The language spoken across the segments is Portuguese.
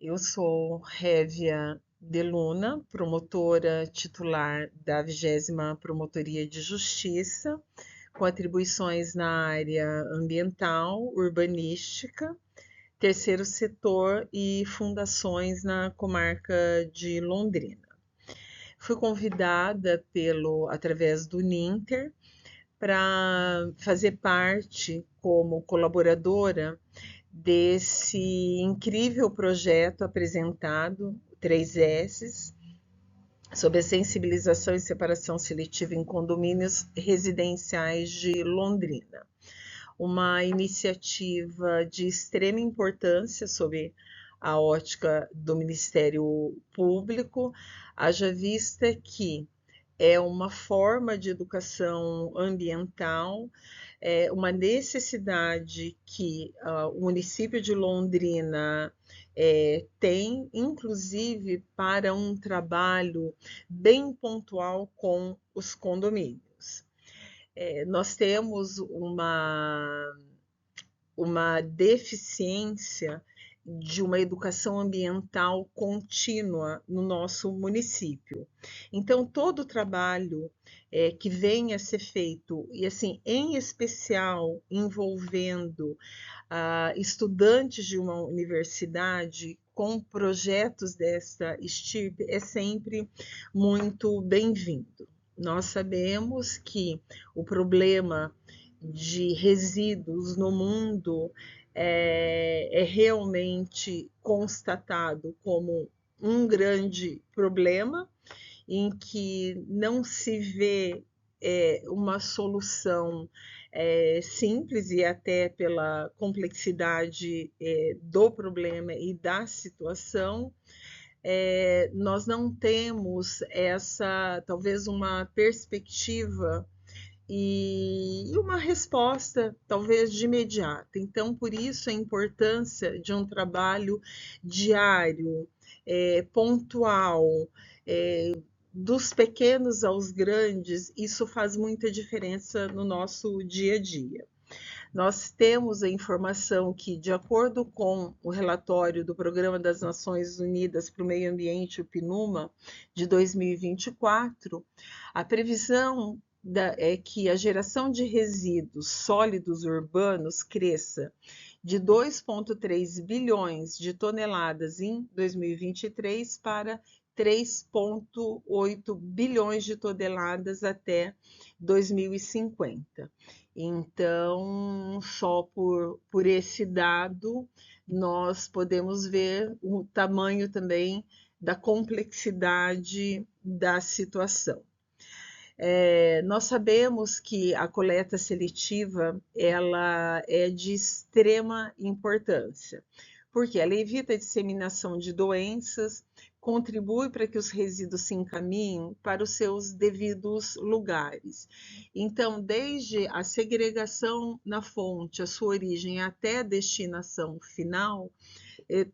Eu sou Révia de Luna, promotora titular da 20ª Promotoria de Justiça, com atribuições na área ambiental, urbanística, terceiro setor e fundações na comarca de Londrina. Fui convidada através do Ninter para fazer parte como colaboradora desse incrível projeto apresentado, 3S, sobre a sensibilização e separação seletiva em condomínios residenciais de Londrina. Uma iniciativa de extrema importância sob a ótica do Ministério Público, haja vista que é uma forma de educação ambiental, uma necessidade que o município de Londrina tem, inclusive para um trabalho bem pontual com os condomínios. Nós temos uma deficiência de uma educação ambiental contínua no nosso município. Então, todo o trabalho que vem a ser feito, e assim, em especial envolvendo estudantes de uma universidade com projetos desta estirpe, é sempre muito bem-vindo. Nós sabemos que o problema de resíduos no mundo é realmente constatado como um grande problema, em que não se vê uma solução simples, e até pela complexidade do problema e da situação, nós não temos talvez uma perspectiva e uma resposta talvez de imediato. Então, por isso a importância de um trabalho diário, pontual, dos pequenos aos grandes, isso faz muita diferença no nosso dia a dia. Nós temos a informação que, de acordo com o relatório do Programa das Nações Unidas para o Meio Ambiente, o PNUMA, de 2024, a previsão é que a geração de resíduos sólidos urbanos cresça de 2,3 bilhões de toneladas em 2023 para 3,8 bilhões de toneladas até 2050. Então, só por esse dado, nós podemos ver o tamanho também da complexidade da situação. Nós sabemos que a coleta seletiva ela é de extrema importância, porque ela evita a disseminação de doenças, contribui para que os resíduos se encaminhem para os seus devidos lugares. Então, desde a segregação na fonte, a sua origem, até a destinação final,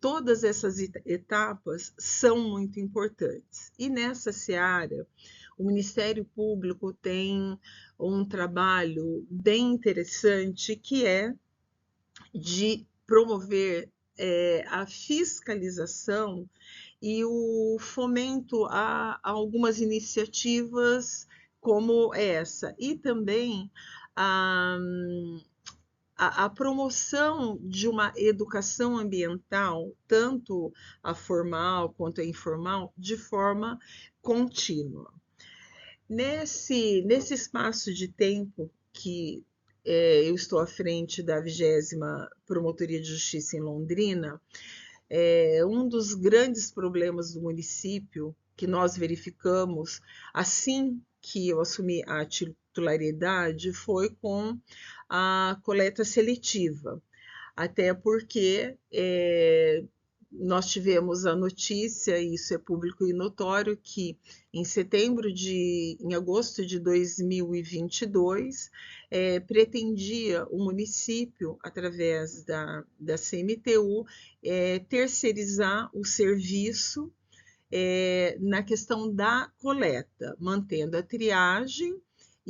todas essas etapas são muito importantes. E nessa seara, o Ministério Público tem um trabalho bem interessante, que é de promover a fiscalização e o fomento a algumas iniciativas como essa, e também a promoção de uma educação ambiental, tanto a formal quanto a informal, de forma contínua. Nesse espaço de tempo que eu estou à frente da 20ª Promotoria de Justiça em Londrina, um dos grandes problemas do município que nós verificamos assim que eu assumi a titularidade foi com a coleta seletiva, até porque nós tivemos a notícia, e isso é público e notório, que em agosto de 2022, pretendia o município, através da CMTU, terceirizar o serviço na questão da coleta, mantendo a triagem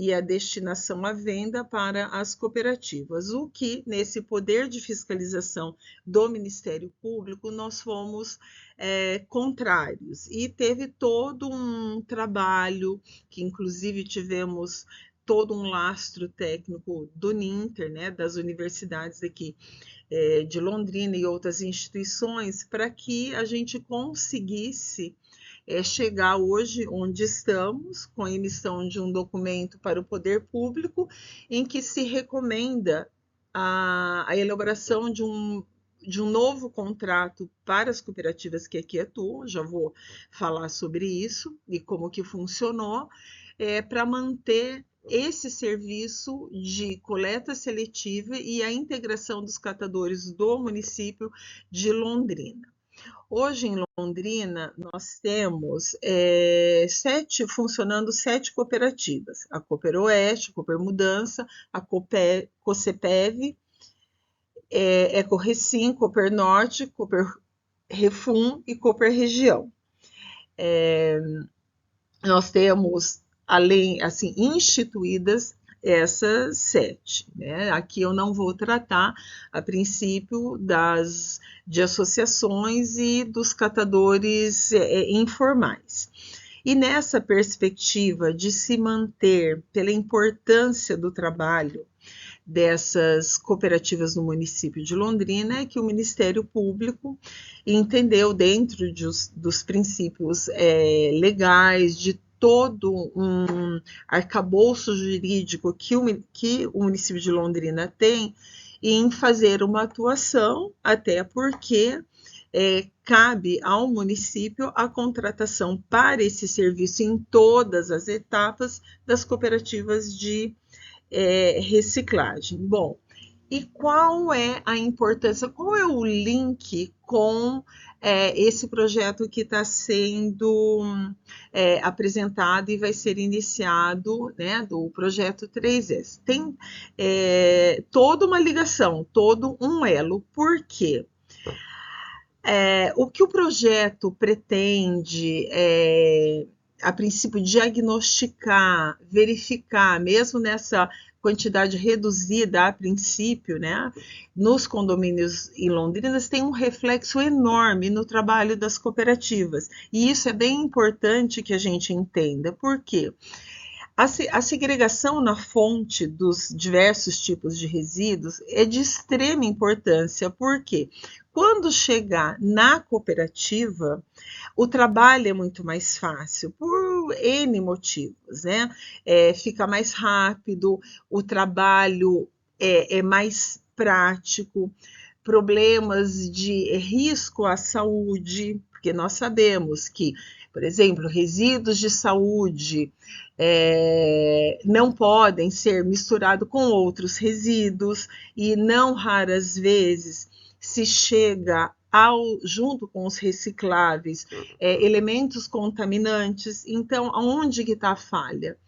e a destinação à venda para as cooperativas, o que, nesse poder de fiscalização do Ministério Público, nós fomos contrários. E teve todo um trabalho, que inclusive tivemos todo um lastro técnico do Ninter, né, das universidades aqui de Londrina e outras instituições, para que a gente conseguisse chegar hoje onde estamos, com a emissão de um documento para o poder público, em que se recomenda a elaboração de um novo contrato para as cooperativas que aqui atuam. Já vou falar sobre isso e como que funcionou, para manter esse serviço de coleta seletiva e a integração dos catadores do município de Londrina. Hoje em Londrina nós temos funcionando 7 cooperativas: a Cooper Oeste, a Cooper Mudança, a COCEPEV, Ecorecim, Cooper Norte, Cooper Refum e Cooper Região. Nós temos, além, assim, instituídas essas 7. Né? Aqui eu não vou tratar, a princípio, de associações e dos catadores informais. E nessa perspectiva de se manter, pela importância do trabalho dessas cooperativas no município de Londrina, é que o Ministério Público entendeu, dentro dos princípios legais, de todo um arcabouço jurídico que o município de Londrina tem, em fazer uma atuação, até porque cabe ao município a contratação para esse serviço em todas as etapas das cooperativas de reciclagem. Bom, e qual é a importância, qual é o link com esse projeto que está sendo apresentado e vai ser iniciado, né, do projeto 3S? Tem toda uma ligação, todo um elo. Por quê? O que o projeto pretende a princípio, diagnosticar, verificar, mesmo nessa quantidade reduzida a princípio, né, nos condomínios em Londrina, tem um reflexo enorme no trabalho das cooperativas. E isso é bem importante que a gente entenda. Por quê? A segregação na fonte dos diversos tipos de resíduos é de extrema importância, porque quando chegar na cooperativa, o trabalho é muito mais fácil, por N motivos, né? Fica mais rápido, o trabalho é mais prático, problemas de risco à saúde, porque nós sabemos que, por exemplo, resíduos de saúde não podem ser misturados com outros resíduos, e não raras vezes se chega junto com os recicláveis, elementos contaminantes. Então, aonde que está a falha?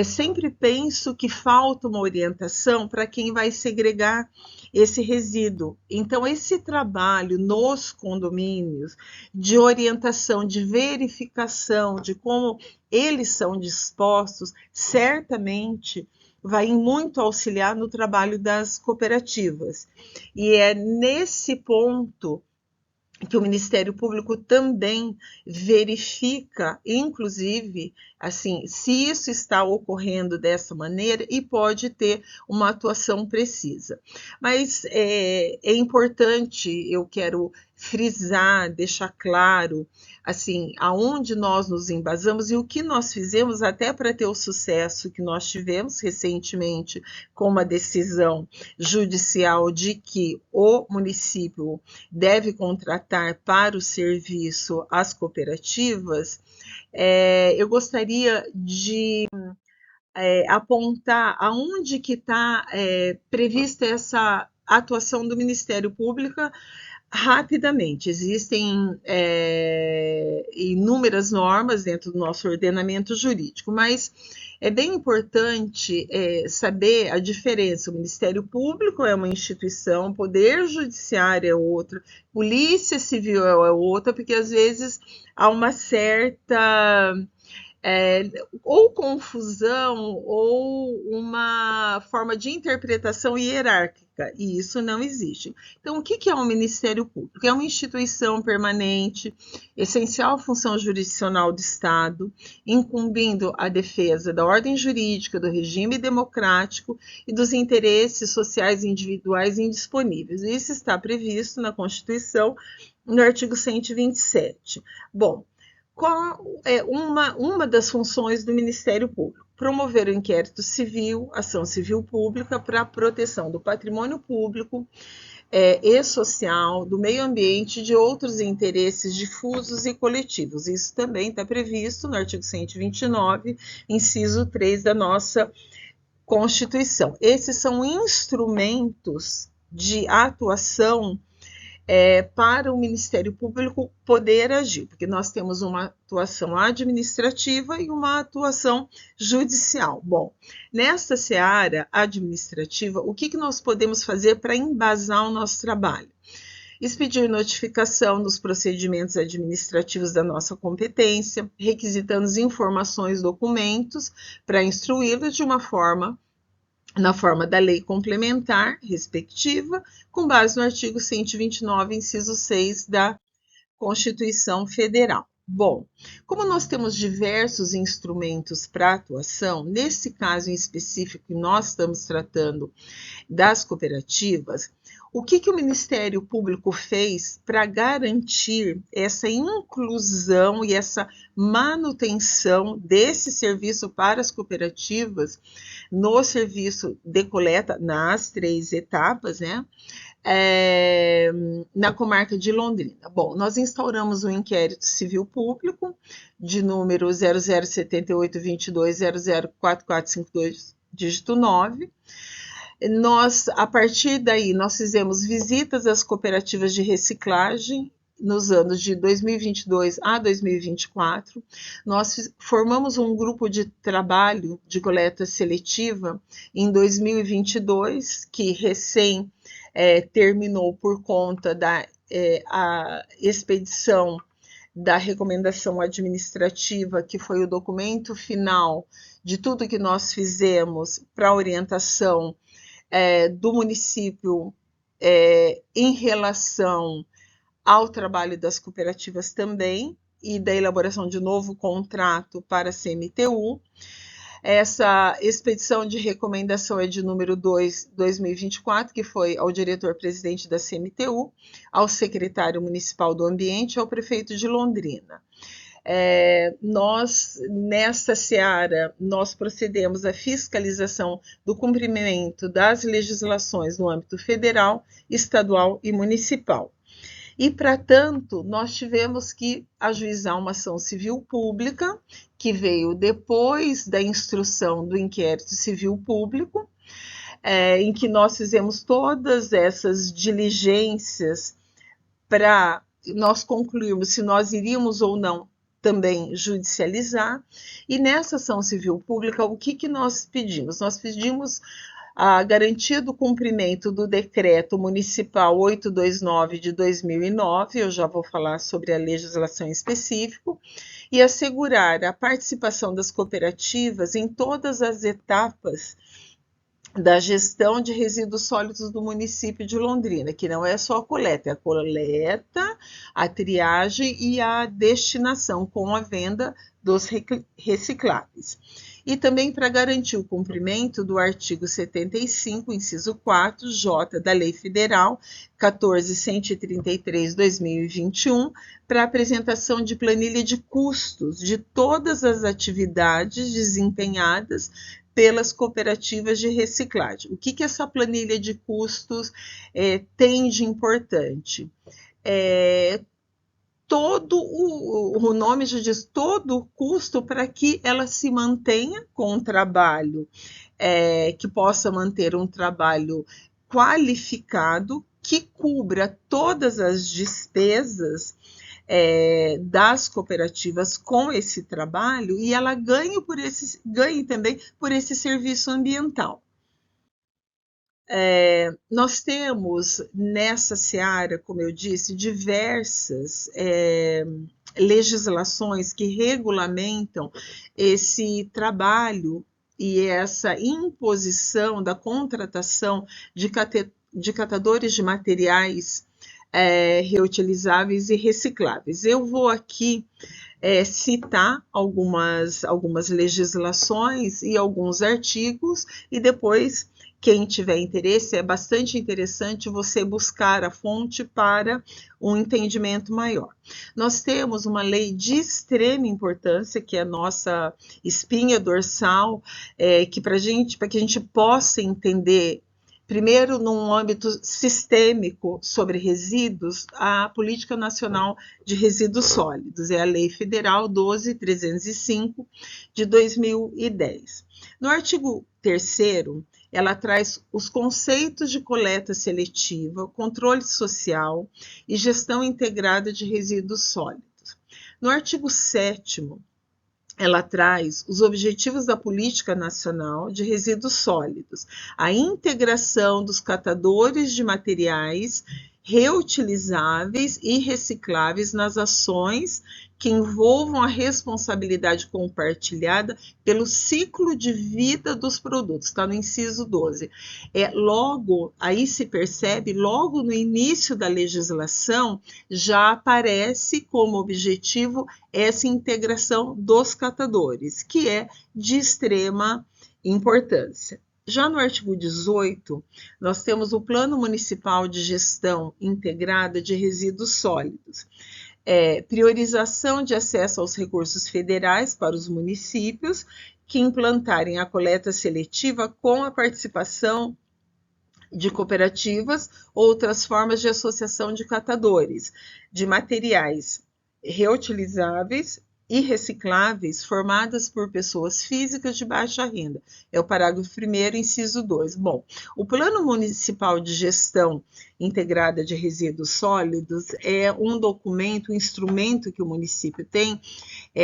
Sempre penso que falta uma orientação para quem vai segregar esse resíduo. Então, esse trabalho nos condomínios de orientação, de verificação de como eles são dispostos, certamente vai muito auxiliar no trabalho das cooperativas. E é nesse ponto que o Ministério Público também verifica, inclusive, assim, se isso está ocorrendo dessa maneira, e pode ter uma atuação precisa. Mas é importante, eu quero frisar, deixar claro, assim, aonde nós nos embasamos e o que nós fizemos até para ter o sucesso que nós tivemos recentemente com uma decisão judicial de que o município deve contratar para o serviço as cooperativas. Eu gostaria de apontar aonde que está prevista essa atuação do Ministério Público rapidamente. Existem inúmeras normas dentro do nosso ordenamento jurídico, mas é bem importante saber a diferença. O Ministério Público é uma instituição, o Poder Judiciário é outra, Polícia Civil é outra, porque às vezes há uma certa ou confusão ou uma forma de interpretação hierárquica, e isso não existe. Então, o que é um Ministério Público? É uma instituição permanente, essencial função jurisdicional do Estado, incumbindo a defesa da ordem jurídica, do regime democrático e dos interesses sociais individuais indisponíveis. Isso está previsto na Constituição, no artigo 127. Bom, qual é uma das funções do Ministério Público? Promover o inquérito civil, ação civil pública para a proteção do patrimônio público e social, do meio ambiente e de outros interesses difusos e coletivos. Isso também está previsto no artigo 129, inciso 3 da nossa Constituição. Esses são instrumentos de atuação para o Ministério Público poder agir, porque nós temos uma atuação administrativa e uma atuação judicial. Bom, nessa seara administrativa, o que nós podemos fazer para embasar o nosso trabalho? Expedir notificação dos procedimentos administrativos da nossa competência, requisitando as informações, documentos, para instruí-los de uma forma na forma da lei complementar respectiva, com base no artigo 129, inciso 6 da Constituição Federal. Bom, como nós temos diversos instrumentos para atuação, nesse caso em específico que nós estamos tratando das cooperativas, o que o Ministério Público fez para garantir essa inclusão e essa manutenção desse serviço para as cooperativas no serviço de coleta, nas 3 etapas, né? Na comarca de Londrina. Bom, nós instauramos um inquérito civil público de número 007822004452, dígito 9. A partir daí, nós fizemos visitas às cooperativas de reciclagem nos anos de 2022 a 2024. Nós formamos um grupo de trabalho de coleta seletiva em 2022, que recém terminou por conta da a expedição da recomendação administrativa, que foi o documento final de tudo que nós fizemos para a orientação do município em relação ao trabalho das cooperativas também, e da elaboração de novo contrato para a CMTU. Essa expedição de recomendação é de número 2, 2024, que foi ao diretor-presidente da CMTU, ao secretário municipal do Ambiente e ao prefeito de Londrina. Nós, nessa seara, nós procedemos à fiscalização do cumprimento das legislações no âmbito federal, estadual e municipal. E, para tanto, nós tivemos que ajuizar uma ação civil pública, que veio depois da instrução do inquérito civil público, em que nós fizemos todas essas diligências para nós concluirmos se nós iríamos ou não também judicializar. E nessa ação civil pública, o que nós pedimos? Nós pedimos a garantia do cumprimento do decreto municipal 829 de 2009, eu já vou falar sobre a legislação em específico, e assegurar a participação das cooperativas em todas as etapas da gestão de resíduos sólidos do município de Londrina, que não é só a coleta, é a coleta, a triagem e a destinação com a venda dos recicláveis. E também para garantir o cumprimento do artigo 75, inciso 4, J, da Lei Federal 14.133/2021, para apresentação de planilha de custos de todas as atividades desempenhadas pelas cooperativas de reciclagem. O que essa planilha de custos tem de importante? Todo o nome já diz, todo o custo para que ela se mantenha com um trabalho, que possa manter um trabalho qualificado, que cubra todas as despesas das cooperativas com esse trabalho, e ela ganhe também por esse serviço ambiental. Nós temos nessa seara, como eu disse, diversas legislações que regulamentam esse trabalho e essa imposição da contratação de catadores de materiais reutilizáveis e recicláveis. Eu vou aqui citar algumas legislações e alguns artigos, e depois, quem tiver interesse, é bastante interessante você buscar a fonte para um entendimento maior. Nós temos uma lei de extrema importância, que é a nossa espinha dorsal, que para que a gente possa entender, primeiro, num âmbito sistêmico sobre resíduos, a Política Nacional de Resíduos Sólidos, é a Lei Federal 12.305 de 2010. No artigo 3º, ela traz os conceitos de coleta seletiva, controle social e gestão integrada de resíduos sólidos. No artigo 7º, ela traz os objetivos da Política Nacional de Resíduos Sólidos, a integração dos catadores de materiais reutilizáveis e recicláveis nas ações que envolvam a responsabilidade compartilhada pelo ciclo de vida dos produtos, está no inciso 12. Logo, aí se percebe, logo no início da legislação, já aparece como objetivo essa integração dos catadores, que é de extrema importância. Já no artigo 18, nós temos o Plano Municipal de Gestão Integrada de Resíduos Sólidos. Priorização de acesso aos recursos federais para os municípios que implantarem a coleta seletiva com a participação de cooperativas ou outras formas de associação de catadores de materiais reutilizáveis e recicláveis formadas por pessoas físicas de baixa renda. É o parágrafo 1º, inciso 2. Bom, o Plano Municipal de Gestão Integrada de Resíduos Sólidos é um documento, um instrumento que o município tem,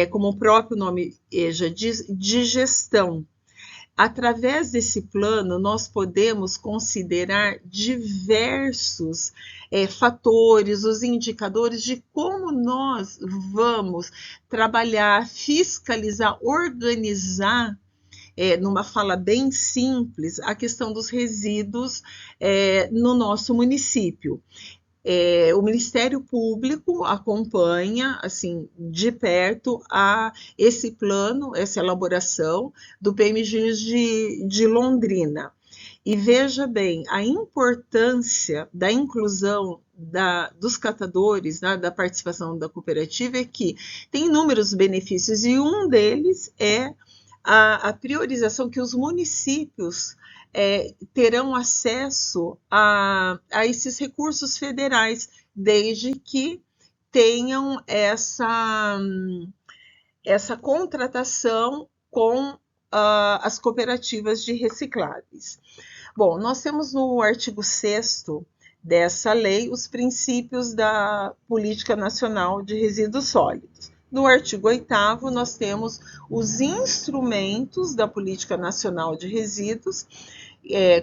como o próprio nome já diz, de gestão. Através desse plano, nós podemos considerar diversos fatores, os indicadores de como nós vamos trabalhar, fiscalizar, organizar, numa fala bem simples, a questão dos resíduos no nosso município. O Ministério Público acompanha, assim, de perto esse plano, essa elaboração do PMGIS de Londrina. E veja bem, a importância da inclusão dos catadores, né, da participação da cooperativa, é que tem inúmeros benefícios, e um deles é a priorização que os municípios terão acesso a esses recursos federais, desde que tenham essa contratação com as cooperativas de recicláveis. Bom, nós temos no artigo 6º dessa lei os princípios da Política Nacional de Resíduos Sólidos. No artigo 8º, nós temos os instrumentos da Política Nacional de Resíduos,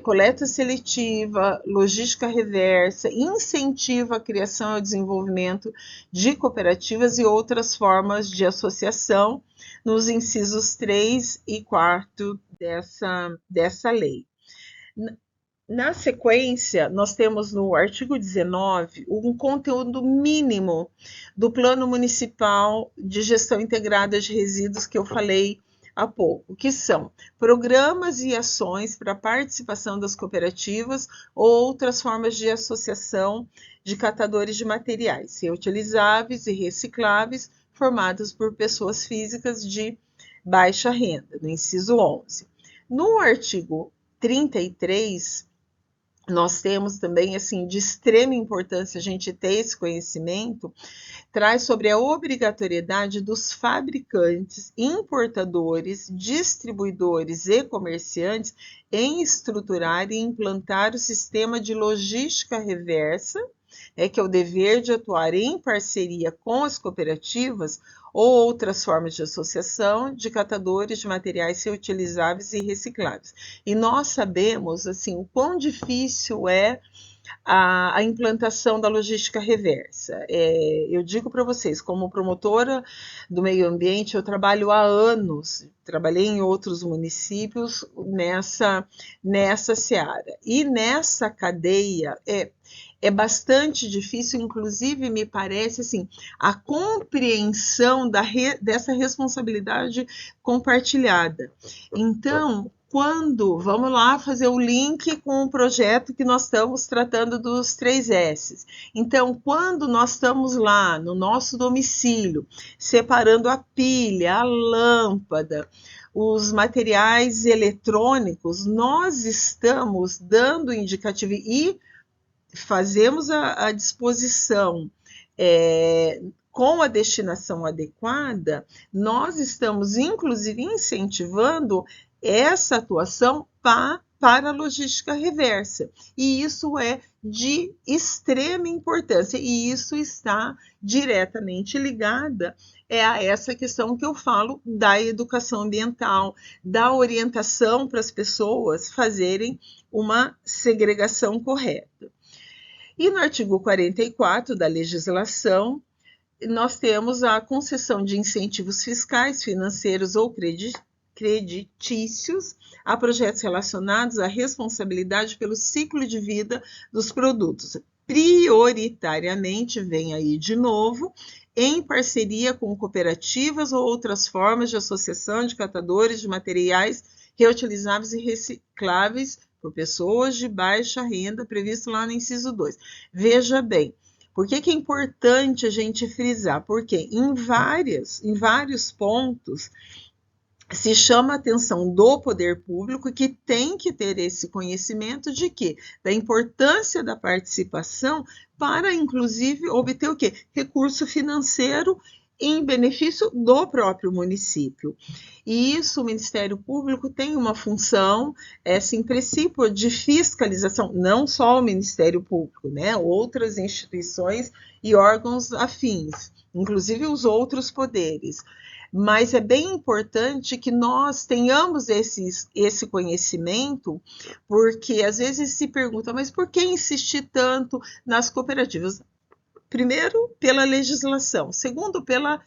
coleta seletiva, logística reversa, incentiva a criação e o desenvolvimento de cooperativas e outras formas de associação, nos incisos 3 e 4 dessa lei. Na sequência, nós temos no artigo 19 um conteúdo mínimo do Plano Municipal de Gestão Integrada de Resíduos que eu falei há pouco, que são programas e ações para a participação das cooperativas ou outras formas de associação de catadores de materiais reutilizáveis e recicláveis formadas por pessoas físicas de baixa renda, no inciso 11. No artigo 33, nós temos também, assim, de extrema importância a gente ter esse conhecimento, traz sobre a obrigatoriedade dos fabricantes, importadores, distribuidores e comerciantes em estruturar e implantar o sistema de logística reversa que é o dever de atuar em parceria com as cooperativas ou outras formas de associação de catadores de materiais reutilizáveis e recicláveis. E nós sabemos assim, o quão difícil é a implantação da logística reversa. Eu digo para vocês, como promotora do meio ambiente, eu trabalho há anos, trabalhei em outros municípios nessa seara. E nessa cadeia é bastante difícil, inclusive me parece assim, a compreensão dessa responsabilidade compartilhada. Então, vamos lá fazer o link com o projeto que nós estamos tratando dos 3 S's. Então, quando nós estamos lá no nosso domicílio, separando a pilha, a lâmpada, os materiais eletrônicos, nós estamos dando indicativo e fazemos a disposição com a destinação adequada, nós estamos inclusive incentivando essa atuação para a logística reversa. E isso é de extrema importância, e isso está diretamente ligada a essa questão que eu falo da educação ambiental, da orientação para as pessoas fazerem uma segregação correta. E no artigo 44 da legislação, nós temos a concessão de incentivos fiscais, financeiros ou creditícios a projetos relacionados à responsabilidade pelo ciclo de vida dos produtos. Prioritariamente, vem aí de novo, em parceria com cooperativas ou outras formas de associação de catadores de materiais reutilizáveis e recicláveis por pessoas de baixa renda, previsto lá no inciso 2. Veja bem, por que é importante a gente frisar? Porque em vários pontos se chama a atenção do poder público, que tem que ter esse conhecimento de quê? Da importância da participação para, inclusive, obter o quê? Recurso financeiro em benefício do próprio município. E isso, o Ministério Público tem uma função, em princípio, de fiscalização, não só o Ministério Público, né? Outras instituições e órgãos afins, inclusive os outros poderes. Mas é bem importante que nós tenhamos esse conhecimento, porque às vezes se pergunta, mas por que insistir tanto nas cooperativas? Primeiro, pela legislação. Segundo, pela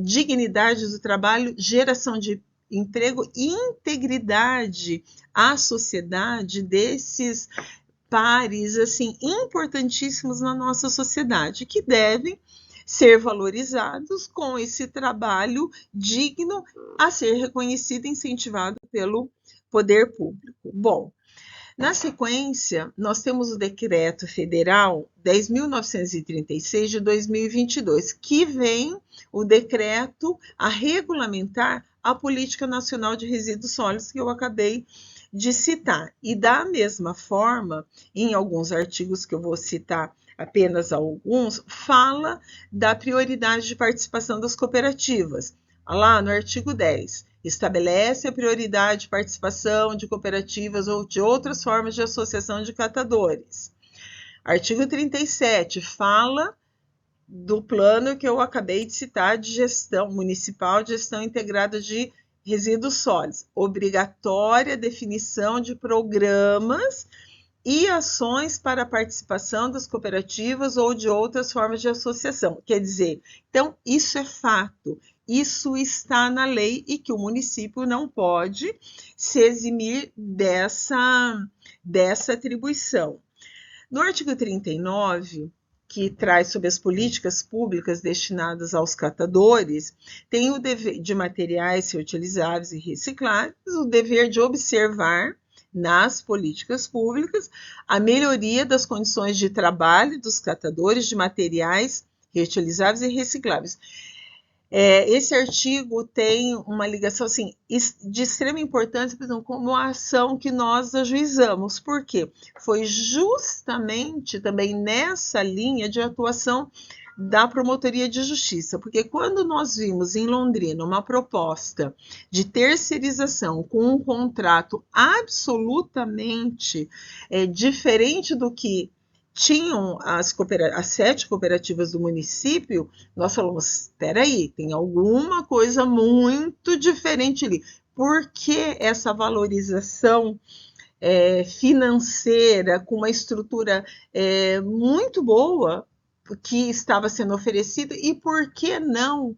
dignidade do trabalho, geração de emprego e integridade à sociedade desses pares assim, importantíssimos na nossa sociedade, que devem ser valorizados com esse trabalho digno a ser reconhecido e incentivado pelo poder público. Bom, na sequência, nós temos o Decreto Federal 10.936 de 2022, que vem o decreto a regulamentar a Política Nacional de Resíduos Sólidos, que eu acabei de citar. E da mesma forma, em alguns artigos que eu vou citar apenas alguns, fala da prioridade de participação das cooperativas. Lá no artigo 10, estabelece a prioridade de participação de cooperativas ou de outras formas de associação de catadores. Artigo 37, fala do plano que eu acabei de citar de gestão municipal, de gestão integrada de resíduos sólidos. Obrigatória definição de programas e ações para a participação das cooperativas ou de outras formas de associação. Quer dizer, então, isso é fato, isso está na lei e que o município não pode se eximir dessa atribuição. No artigo 39, que traz sobre as políticas públicas destinadas aos catadores, tem o dever de materiais reutilizáveis e recicláveis, o dever de observar nas políticas públicas a melhoria das condições de trabalho dos catadores de materiais reutilizáveis e recicláveis. Esse artigo tem uma ligação assim, de extrema importância, por exemplo, como a ação que nós ajuizamos. Por quê? Foi justamente também nessa linha de atuação da Promotoria de Justiça, porque quando nós vimos em Londrina uma proposta de terceirização com um contrato absolutamente diferente do que tinham as 7 cooperativas do município, nós falamos, espera aí, tem alguma coisa muito diferente ali. Por que essa valorização financeira com uma estrutura muito boa que estava sendo oferecida e por que não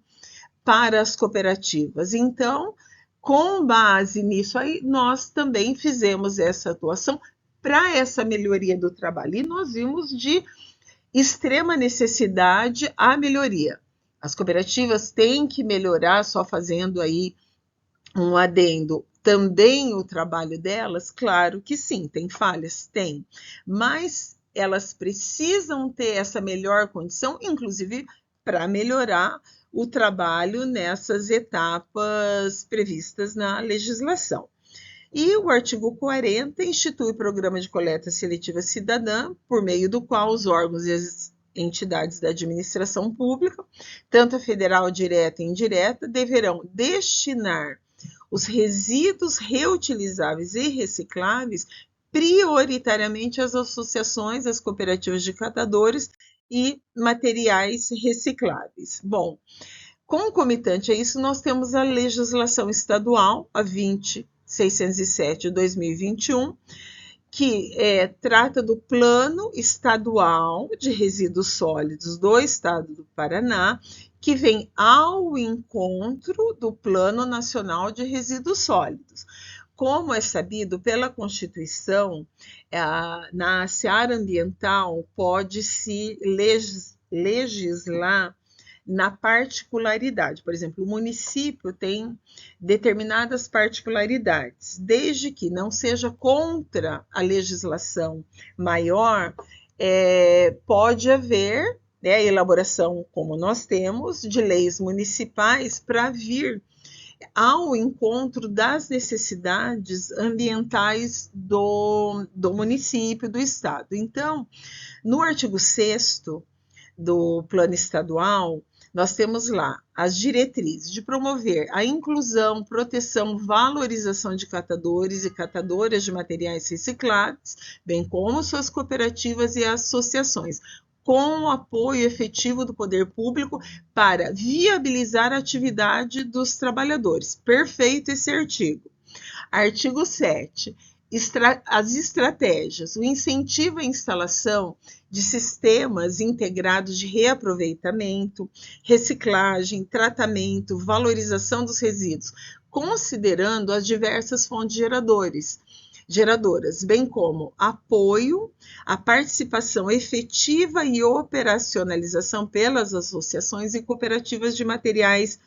para as cooperativas? Então, com base nisso aí, nós também fizemos essa atuação para essa melhoria do trabalho. E nós vimos de extrema necessidade a melhoria. As cooperativas têm que melhorar, só fazendo aí um adendo, também o trabalho delas, claro que sim, tem falhas, tem, mas elas precisam ter essa melhor condição, inclusive para melhorar o trabalho nessas etapas previstas na legislação. E o artigo 40 institui o programa de coleta seletiva cidadã, por meio do qual os órgãos e as entidades da administração pública, tanto a federal direta e indireta, deverão destinar os resíduos reutilizáveis e recicláveis prioritariamente às associações, às cooperativas de catadores e materiais recicláveis. Bom, concomitante a isso, nós temos a legislação estadual, a 20.607 de 2021, que trata do Plano Estadual de Resíduos Sólidos do Estado do Paraná, que vem ao encontro do Plano Nacional de Resíduos Sólidos. Como é sabido pela Constituição, na seara ambiental pode-se legislar na particularidade. Por exemplo, o município tem determinadas particularidades, desde que não seja contra a legislação maior, pode haver elaboração, como nós temos, de leis municipais para vir ao encontro das necessidades ambientais do município, do estado. Então, no artigo 6º do Plano Estadual, nós temos lá as diretrizes de promover a inclusão, proteção, valorização de catadores e catadoras de materiais recicláveis, bem como suas cooperativas e associações, com o apoio efetivo do poder público para viabilizar a atividade dos trabalhadores. Perfeito esse artigo. Artigo 7. As estratégias, o incentivo à instalação de sistemas integrados de reaproveitamento, reciclagem, tratamento, valorização dos resíduos, considerando as diversas fontes geradoras, bem como apoio à participação efetiva e operacionalização pelas associações e cooperativas de materiais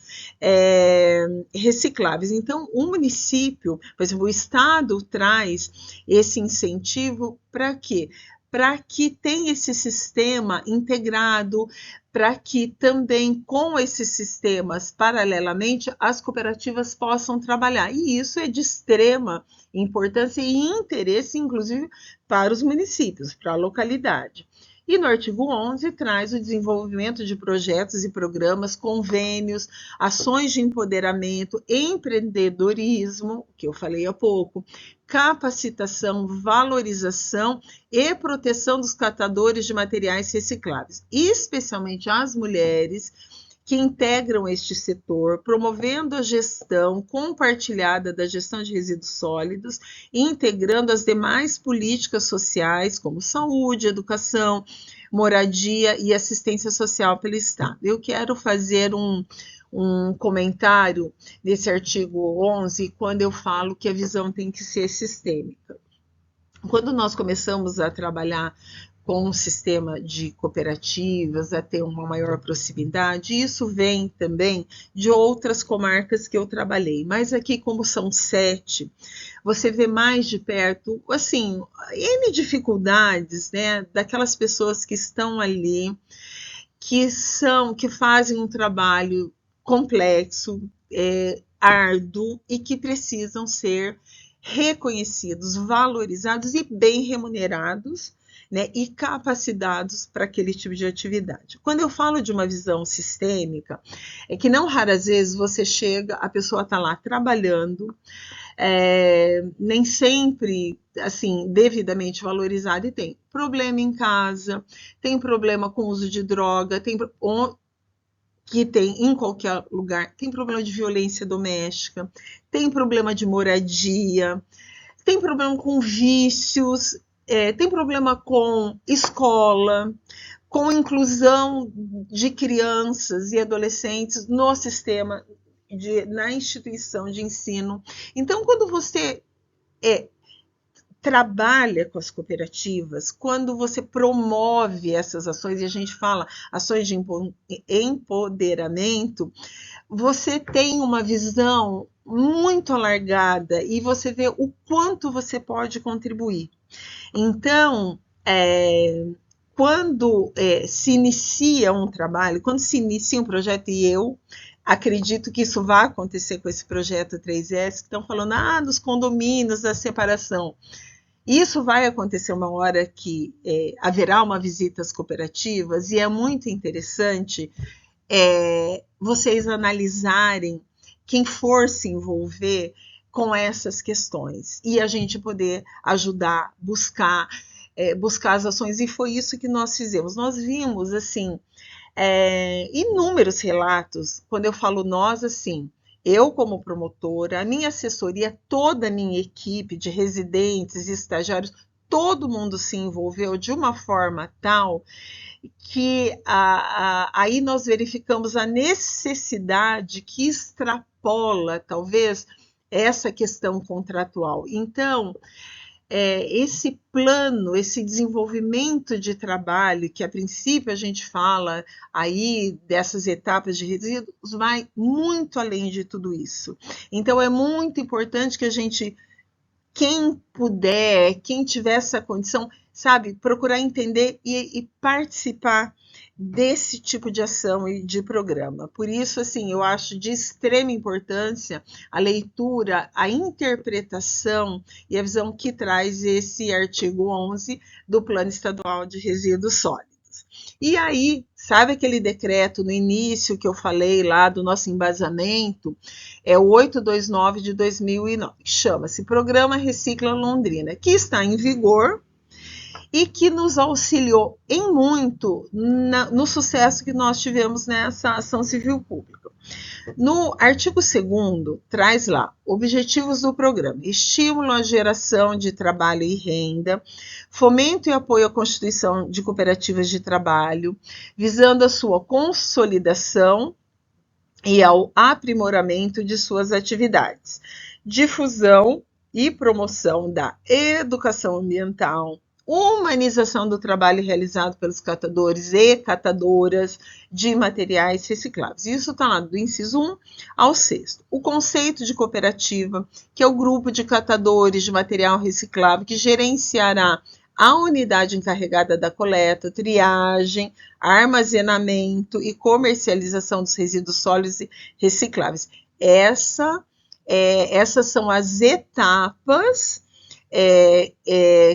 recicláveis. Então, o município, por exemplo, o Estado traz esse incentivo para quê? Para que tenha esse sistema integrado, para que também com esses sistemas, paralelamente, as cooperativas possam trabalhar. E isso é de extrema importância e interesse, inclusive, para os municípios, para a localidade. E no artigo 11 traz o desenvolvimento de projetos e programas, convênios, ações de empoderamento, empreendedorismo, que eu falei há pouco, capacitação, valorização e proteção dos catadores de materiais recicláveis, especialmente as mulheres que integram este setor, promovendo a gestão compartilhada da gestão de resíduos sólidos e integrando as demais políticas sociais, como saúde, educação, moradia e assistência social pelo Estado. Eu quero fazer um comentário nesse artigo 11, quando eu falo que a visão tem que ser sistêmica. Quando nós começamos a trabalhar com um sistema de cooperativas, a ter uma maior proximidade. Isso vem também de outras comarcas que eu trabalhei, mas aqui, como são 7, você vê mais de perto, assim, N dificuldades, né, daquelas pessoas que estão ali, que fazem um trabalho complexo, árduo e que precisam ser reconhecidos, valorizados e bem remunerados, né, e capacitados para aquele tipo de atividade. Quando eu falo de uma visão sistêmica, é que não raras vezes você chega, a pessoa está lá trabalhando, nem sempre assim devidamente valorizada, e tem problema em casa, tem problema com o uso de droga, que tem em qualquer lugar, tem problema de violência doméstica, tem problema de moradia, tem problema com vícios, tem problema com escola, com inclusão de crianças e adolescentes no sistema, na instituição de ensino. Então, quando você trabalha com as cooperativas, quando você promove essas ações, e a gente fala ações de empoderamento, você tem uma visão muito alargada e você vê o quanto você pode contribuir. Então, quando se inicia um trabalho, quando se inicia um projeto, e eu acredito que isso vai acontecer com esse projeto 3S, que estão falando dos condomínios, da separação. Isso vai acontecer uma hora que haverá uma visita às cooperativas, e é muito interessante vocês analisarem quem for se envolver com essas questões e a gente poder ajudar, buscar as ações, e foi isso que nós fizemos. Nós vimos, assim, inúmeros relatos. Quando eu falo nós, assim, eu como promotora, a minha assessoria, toda a minha equipe de residentes e estagiários, todo mundo se envolveu de uma forma tal que aí nós verificamos a necessidade que extrapola, talvez, essa questão contratual. Então, esse plano, esse desenvolvimento de trabalho, que a princípio a gente fala aí dessas etapas de resíduos, vai muito além de tudo isso. Então, é muito importante que a gente, quem puder, quem tiver essa condição, sabe, procurar entender e participar desse tipo de ação e de programa. Por isso, assim, eu acho de extrema importância a leitura, a interpretação e a visão que traz esse artigo 11 do Plano Estadual de Resíduos Sólidos. E aí, sabe aquele decreto no início que eu falei lá do nosso embasamento? É o 829 de 2009, que chama-se Programa Recicla Londrina, que está em vigor e que nos auxiliou em muito no sucesso que nós tivemos nessa ação civil pública. No artigo 2º, traz lá objetivos do programa: estímulo à geração de trabalho e renda, fomento e apoio à constituição de cooperativas de trabalho, visando a sua consolidação e ao aprimoramento de suas atividades, difusão e promoção da educação ambiental, humanização do trabalho realizado pelos catadores e catadoras de materiais recicláveis. Isso está lá do inciso 1 ao 6º. O conceito de cooperativa, que é o grupo de catadores de material reciclável que gerenciará a unidade encarregada da coleta, triagem, armazenamento e comercialização dos resíduos sólidos e recicláveis. Essas são as etapas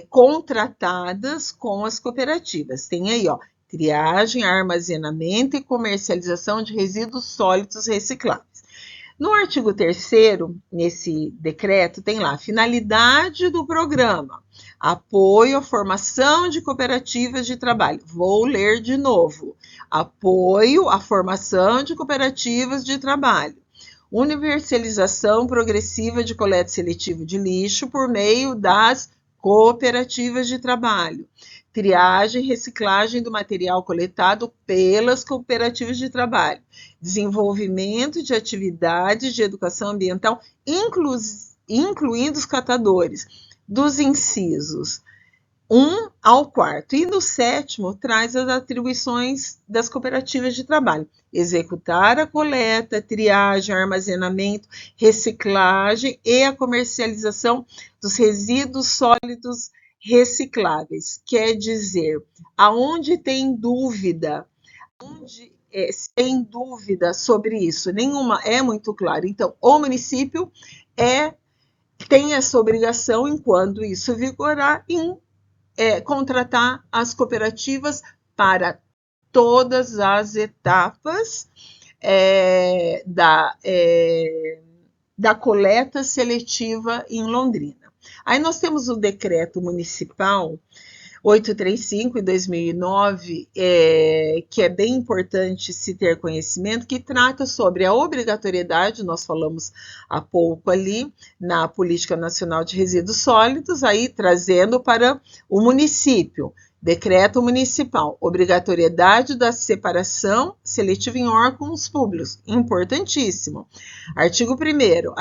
contratadas com as cooperativas. Tem aí, triagem, armazenamento e comercialização de resíduos sólidos recicláveis. No artigo 3º, nesse decreto, tem lá finalidade do programa: apoio à formação de cooperativas de trabalho. Vou ler de novo: apoio à formação de cooperativas de trabalho. Universalização progressiva de coleta seletiva de lixo por meio das cooperativas de trabalho. Triagem e reciclagem do material coletado pelas cooperativas de trabalho. Desenvolvimento de atividades de educação ambiental, incluindo os catadores, dos incisos 1 ao 4º. E no 7º, traz as atribuições das cooperativas de trabalho: executar a coleta, triagem, armazenamento, reciclagem e a comercialização dos resíduos sólidos recicláveis. Quer dizer, aonde tem dúvida, tem dúvida sobre isso, nenhuma é muito claro. Então, o município tem essa obrigação, enquanto isso vigorar, em contratar as cooperativas para todas as etapas da coleta seletiva em Londrina. Aí nós temos o decreto municipal 835 em 2009, que é bem importante se ter conhecimento, que trata sobre a obrigatoriedade, nós falamos há pouco ali, na Política Nacional de Resíduos Sólidos, aí trazendo para o município. Decreto municipal, obrigatoriedade da separação seletiva em órgãos públicos, importantíssimo. Artigo 1º,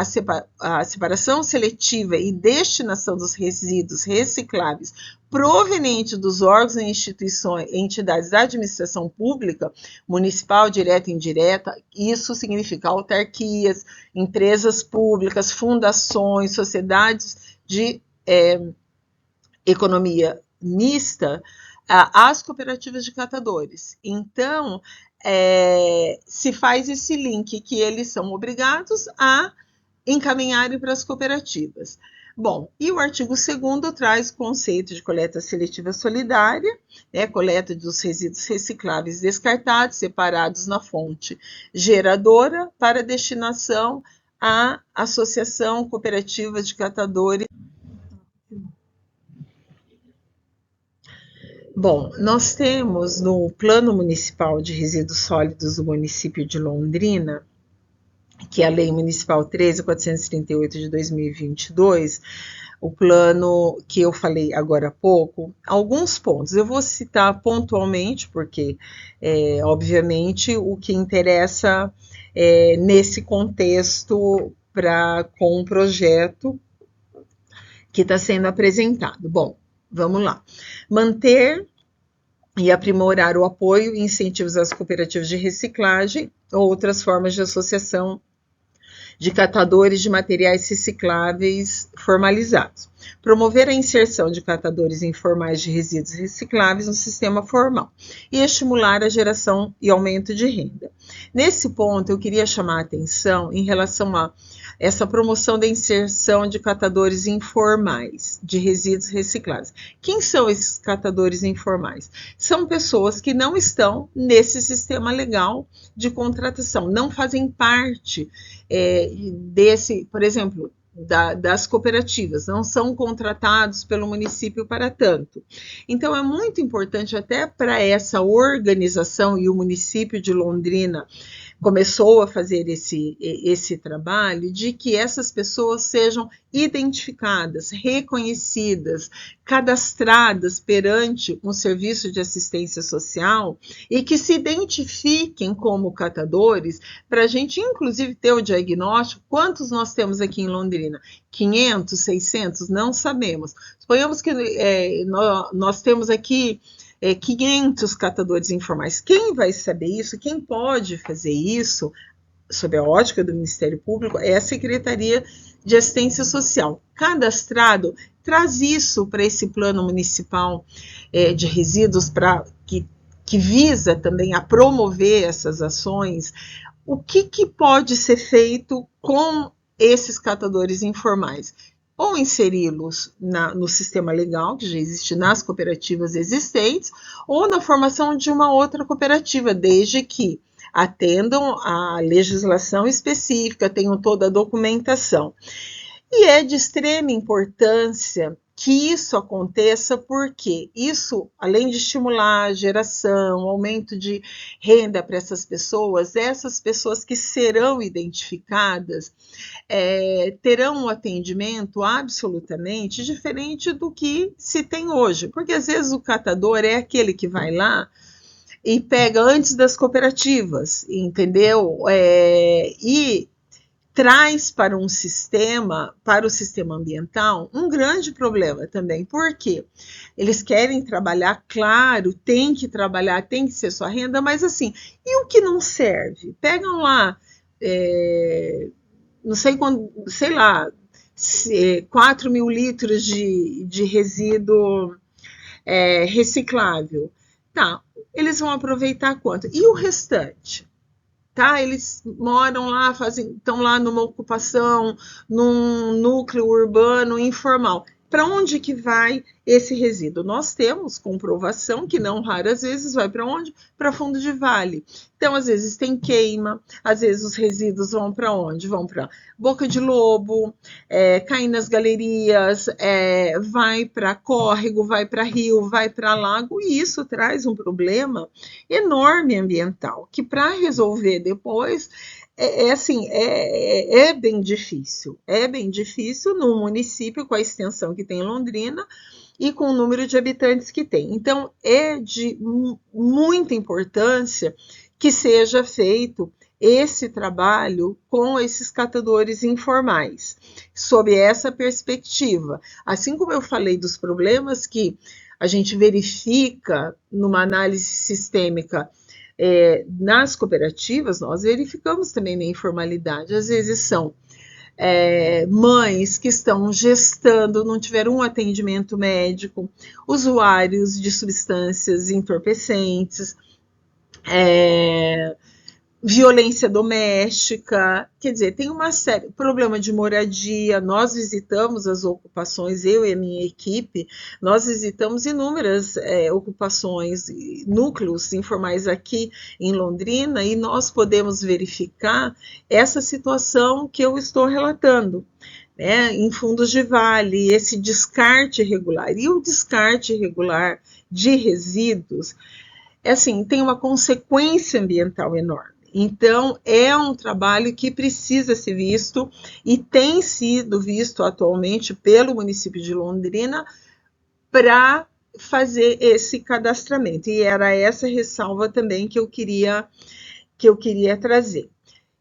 a separação seletiva e destinação dos resíduos recicláveis proveniente dos órgãos e instituições, entidades da administração pública, municipal, direta e indireta, isso significa autarquias, empresas públicas, fundações, sociedades de economia mista, as cooperativas de catadores. Então, se faz esse link que eles são obrigados a encaminharem para as cooperativas. Bom, e o artigo 2º traz o conceito de coleta seletiva solidária, coleta dos resíduos recicláveis descartados, separados na fonte geradora para destinação à Associação Cooperativa de Catadores. Bom, nós temos no Plano Municipal de Resíduos Sólidos do município de Londrina, que é a Lei Municipal 13.438 de 2022, o plano que eu falei agora há pouco, alguns pontos. Eu vou citar pontualmente, porque, obviamente, o que interessa nesse contexto com o projeto que está sendo apresentado. Bom, vamos lá. Manter e aprimorar o apoio e incentivos às cooperativas de reciclagem ou outras formas de associação de catadores de materiais recicláveis formalizados. Promover a inserção de catadores informais de resíduos recicláveis no sistema formal e estimular a geração e aumento de renda. Nesse ponto, eu queria chamar a atenção em relação a essa promoção da inserção de catadores informais de resíduos recicláveis. Quem são esses catadores informais? São pessoas que não estão nesse sistema legal de contratação, não fazem parte desse, por exemplo, das cooperativas, não são contratados pelo município para tanto. Então, é muito importante até para essa organização, e o município de Londrina começou a fazer esse trabalho, de que essas pessoas sejam identificadas, reconhecidas, cadastradas perante um serviço de assistência social e que se identifiquem como catadores, para a gente, inclusive, ter o diagnóstico. Quantos nós temos aqui em Londrina? 500, 600? Não sabemos. Suponhamos que nós temos aqui 500 catadores informais. Quem vai saber isso? Quem pode fazer isso, sob a ótica do Ministério Público, é a Secretaria de Assistência Social. Cadastrado, traz isso para esse plano municipal de resíduos, que visa também a promover essas ações. O que pode ser feito com esses catadores informais? Ou inseri-los no sistema legal, que já existe nas cooperativas existentes, ou na formação de uma outra cooperativa, desde que atendam à legislação específica, tenham toda a documentação. E é de extrema importância que isso aconteça, porque isso, além de estimular a geração, aumento de renda para essas pessoas que serão identificadas terão um atendimento absolutamente diferente do que se tem hoje. Porque às vezes o catador é aquele que vai lá e pega antes das cooperativas, entendeu? E traz para o sistema ambiental, um grande problema também, porque eles querem trabalhar, claro, tem que trabalhar, tem que ser sua renda, mas assim, e o que não serve? Pegam lá, não sei quando, sei lá, 4 mil litros de resíduo reciclável. Tá, eles vão aproveitar quanto? E o restante? Tá? Eles moram lá, estão lá numa ocupação, num núcleo urbano informal. Para onde que vai esse resíduo. Nós temos comprovação que não raras vezes vai para onde? Para fundo de vale. Então, às vezes tem queima, às vezes os resíduos vão para onde? Vão para boca de lobo, caem nas galerias, vai para córrego, vai para rio, vai para lago, e isso traz um problema enorme ambiental, que para resolver depois é bem difícil. É bem difícil num município com a extensão que tem Londrina e com o número de habitantes que tem. Então, é de muita importância que seja feito esse trabalho com esses catadores informais, sob essa perspectiva. Assim como eu falei dos problemas que a gente verifica numa análise sistêmica nas cooperativas, nós verificamos também na informalidade. Às vezes são mães que estão gestando, não tiveram um atendimento médico, usuários de substâncias entorpecentes, violência doméstica, quer dizer, tem uma série, problema de moradia. Nós visitamos as ocupações, eu e a minha equipe, nós visitamos inúmeras ocupações, núcleos informais aqui em Londrina, e nós podemos verificar essa situação que eu estou relatando, em fundos de vale, esse descarte irregular. E o descarte irregular de resíduos, tem uma consequência ambiental enorme. Então, é um trabalho que precisa ser visto e tem sido visto atualmente pelo município de Londrina para fazer esse cadastramento. E era essa ressalva também que eu queria trazer.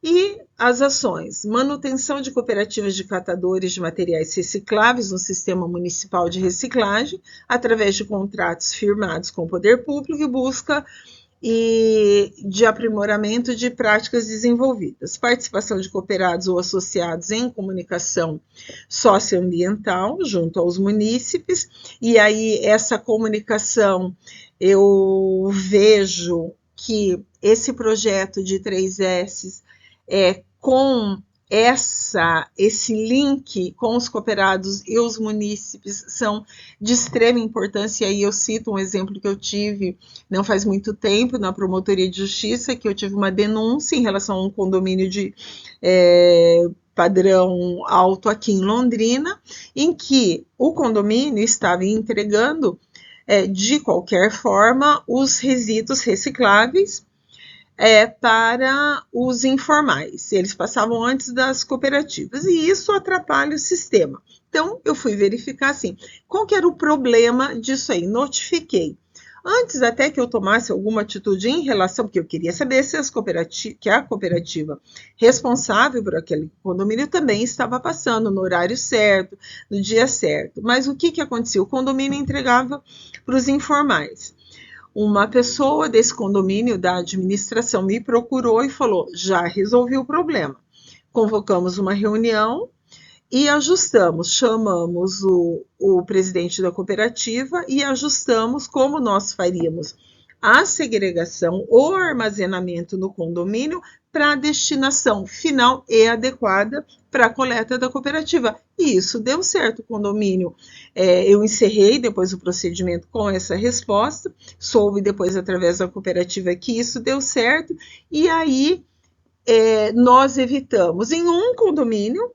E as ações: manutenção de cooperativas de catadores de materiais recicláveis no sistema municipal de reciclagem, através de contratos firmados com o poder público, e busca de aprimoramento de práticas desenvolvidas, participação de cooperados ou associados em comunicação socioambiental junto aos munícipes. E aí essa comunicação, eu vejo que esse projeto de 3S com esse link com os cooperados e os munícipes são de extrema importância. E aí eu cito um exemplo que eu tive não faz muito tempo na Promotoria de Justiça, que eu tive uma denúncia em relação a um condomínio de padrão alto aqui em Londrina, em que o condomínio estava entregando de qualquer forma os resíduos recicláveis para os informais. Eles passavam antes das cooperativas, e isso atrapalha o sistema. Então, eu fui verificar qual que era o problema disso aí. Notifiquei. Antes até que eu tomasse alguma atitude em relação, porque eu queria saber se que a cooperativa responsável por aquele condomínio também estava passando no horário certo, no dia certo. Mas o que acontecia? O condomínio entregava para os informais. Uma pessoa desse condomínio, da administração, me procurou e falou: já resolvi o problema. Convocamos uma reunião e ajustamos, chamamos o presidente da cooperativa e ajustamos como nós faríamos a segregação ou armazenamento no condomínio para a destinação final e adequada para a coleta da cooperativa. E isso deu certo. O condomínio, eu encerrei depois o procedimento com essa resposta, soube depois através da cooperativa que isso deu certo, e aí nós evitamos em um condomínio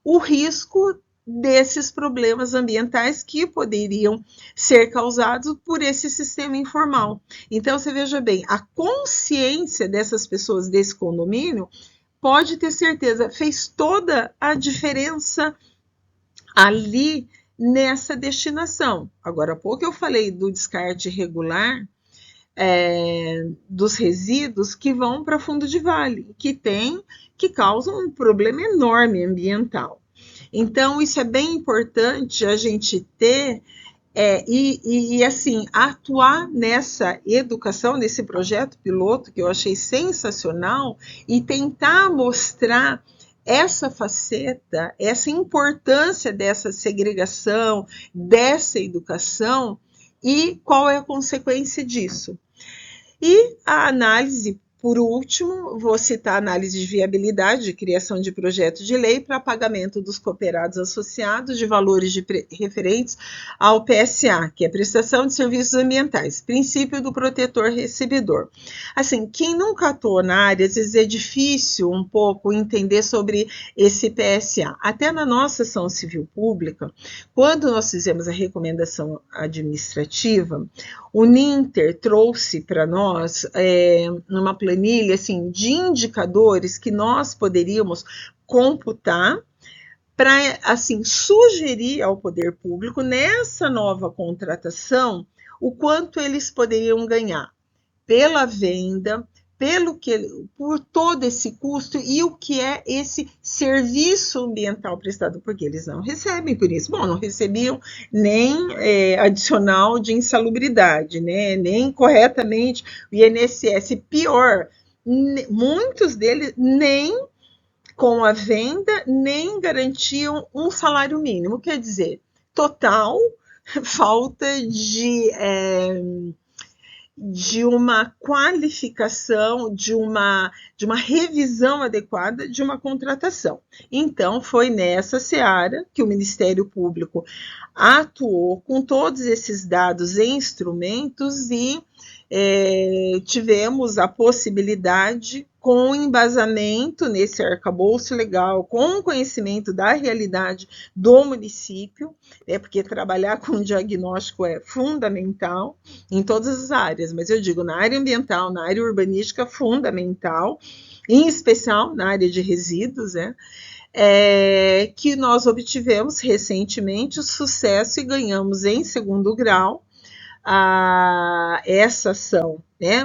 o risco desses problemas ambientais que poderiam ser causados por esse sistema informal. Então, você veja bem, a consciência dessas pessoas desse condomínio, pode ter certeza, fez toda a diferença ali nessa destinação. Agora há pouco eu falei do descarte irregular dos resíduos que vão para fundo de vale, que causam um problema enorme ambiental. Então, isso é bem importante a gente ter atuar nessa educação, nesse projeto piloto, que eu achei sensacional, e tentar mostrar essa faceta, essa importância dessa segregação, dessa educação, e qual é a consequência disso. E a análise Por último, vou citar a análise de viabilidade de criação de projeto de lei para pagamento dos cooperados associados de valores referentes ao PSA, que é Prestação de Serviços Ambientais, princípio do protetor recebedor. Assim, quem nunca atuou na área, às vezes é difícil um pouco entender sobre esse PSA. Até na nossa ação civil pública, quando nós fizemos a recomendação administrativa, o NINTER trouxe para nós numa planilha assim, de indicadores que nós poderíamos computar para assim, sugerir ao poder público nessa nova contratação o quanto eles poderiam ganhar pela venda, por todo esse custo e o que é esse serviço ambiental prestado, porque eles não recebem por isso. Bom, não recebiam nem adicional de insalubridade, né? Nem corretamente o INSS. Pior, muitos deles nem com a venda, nem garantiam um salário mínimo. Quer dizer, total falta de uma qualificação, de uma revisão adequada de uma contratação. Então, foi nessa seara que o Ministério Público atuou com todos esses dados e instrumentos e tivemos a possibilidade, com embasamento nesse arcabouço legal, com conhecimento da realidade do município, porque trabalhar com diagnóstico é fundamental em todas as áreas, mas eu digo na área ambiental, na área urbanística, fundamental, em especial na área de resíduos, que nós obtivemos recentemente o sucesso e ganhamos em segundo grau essa ação,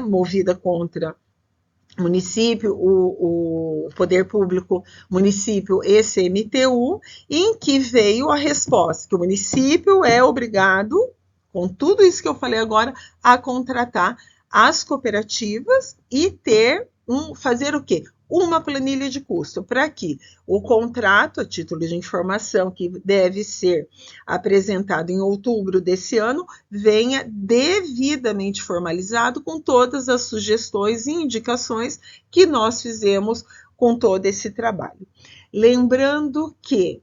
movida contra o município, o poder público município ICMTU, em que veio a resposta que o município é obrigado, com tudo isso que eu falei agora, a contratar as cooperativas e fazer o quê? Uma planilha de custo, para que o contrato, a título de informação, que deve ser apresentado em outubro desse ano, venha devidamente formalizado com todas as sugestões e indicações que nós fizemos com todo esse trabalho. Lembrando que,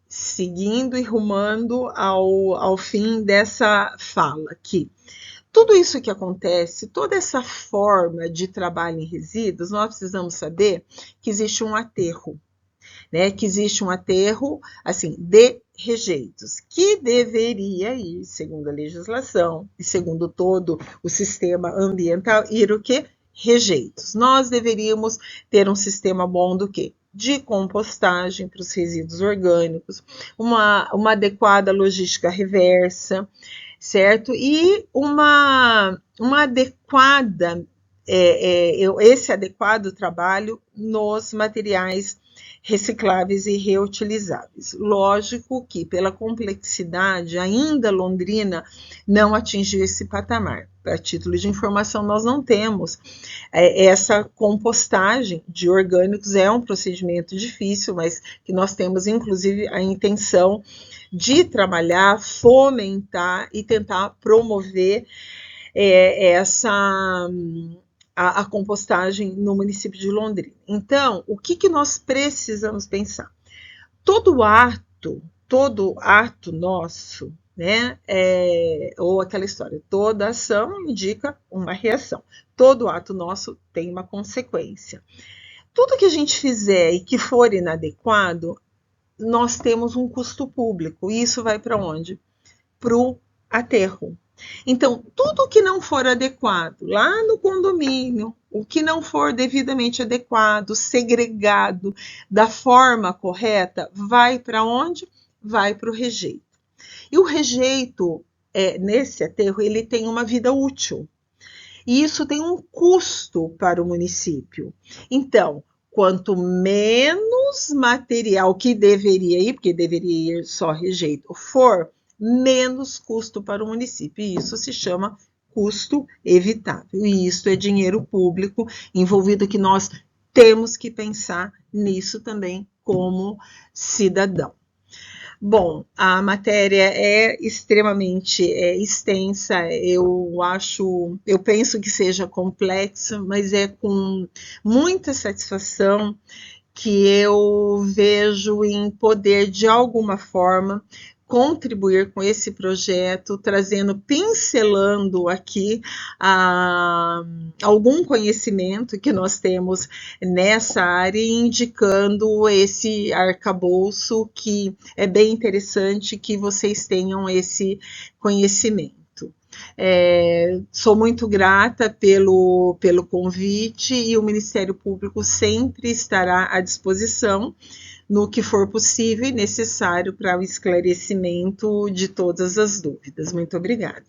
seguindo e rumando ao fim dessa fala, que tudo isso que acontece, toda essa forma de trabalho em resíduos, nós precisamos saber que existe um aterro, que existe um aterro, assim, de rejeitos, que deveria ir, segundo a legislação e segundo todo o sistema ambiental, ir o quê? Rejeitos. Nós deveríamos ter um sistema bom do quê? De compostagem para os resíduos orgânicos, uma adequada logística reversa, certo? E uma adequada, esse adequado trabalho nos materiais recicláveis e reutilizáveis. Lógico que, pela complexidade, ainda Londrina não atingiu esse patamar. A título de informação, nós não temos essa compostagem de orgânicos, é um procedimento difícil, mas que nós temos, inclusive, a intenção de trabalhar, fomentar e tentar promover a compostagem no município de Londrina. Então, o que nós precisamos pensar? Todo ato nosso, ou aquela história, toda ação indica uma reação. Todo ato nosso tem uma consequência. Tudo que a gente fizer e que for inadequado, nós temos um custo público. E isso vai para onde? Para o aterro. Então, tudo que não for adequado lá no condomínio, o que não for devidamente adequado, segregado da forma correta, vai para onde? Vai para o rejeito. E o rejeito, nesse aterro, ele tem uma vida útil. E isso tem um custo para o município. Então, quanto menos material que deveria ir, porque deveria ir só rejeito, for, menos custo para o município. E isso se chama custo evitável. E isso é dinheiro público envolvido, que nós temos que pensar nisso também como cidadão. Bom, a matéria é extremamente extensa, eu penso que seja complexa, mas é com muita satisfação que eu vejo em poder, de alguma forma, contribuir com esse projeto, trazendo, pincelando aqui algum conhecimento que nós temos nessa área e indicando esse arcabouço que é bem interessante que vocês tenham esse conhecimento. Sou muito grata pelo convite e o Ministério Público sempre estará à disposição no que for possível e necessário para o esclarecimento de todas as dúvidas. Muito obrigada.